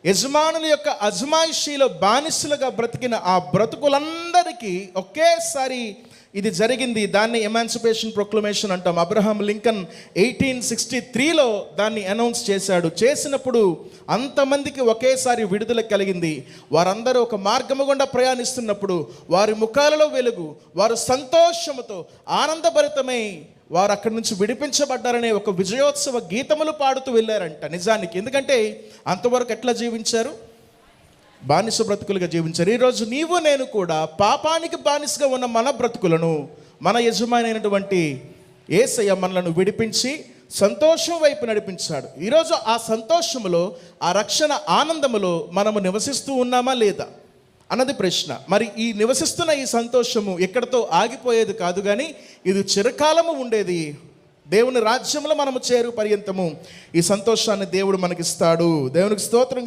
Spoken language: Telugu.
యజమానుల యొక్క అజమాయిషీలో బానిసలుగా బ్రతికిన ఆ బ్రతుకులందరికీ ఒకేసారి ఇది జరిగింది. దాన్ని ఎమాన్సిపేషన్ ప్రొక్లమేషన్ అంటాం. అబ్రహాం లింకన్ 1863లో దాన్ని అనౌన్స్ చేశాడు. చేసినప్పుడు అంతమందికి ఒకేసారి విడుదల కలిగింది. వారందరూ ఒక మార్గము గుండా ప్రయాణిస్తున్నప్పుడు వారి ముఖాలలో వెలుగు, వారు సంతోషముతో ఆనందభరితమై వారు అక్కడి నుంచి విడిపించబడ్డారనే ఒక విజయోత్సవ గీతములు పాడుతూ వెళ్ళారంట. నిజానికి ఎందుకంటే అంతవరకు ఎట్లా జీవించారు? బానిస బ్రతుకులుగా జీవించారు. ఈరోజు నీవు నేను కూడా పాపానికి బానిసగా ఉన్న మన బ్రతుకులను మన యజమాని అయినటువంటి యేసయ్య మనలను విడిపించి సంతోషం వైపు నడిపించాడు. ఈరోజు ఆ సంతోషములో, ఆ రక్షణ ఆనందములో మనము నివసిస్తూ ఉన్నామా లేదా అన్నది ప్రశ్న. మరి ఈ నివసిస్తున్న ఈ సంతోషము ఎక్కడితో ఆగిపోయేది కాదు, కానీ ఇది చిరకాలము ఉండేది. దేవుని రాజ్యంలో మనము చేరు పర్యంతము ఈ సంతోషాన్ని దేవుడు మనకిస్తాడు. దేవునికి స్తోత్రం.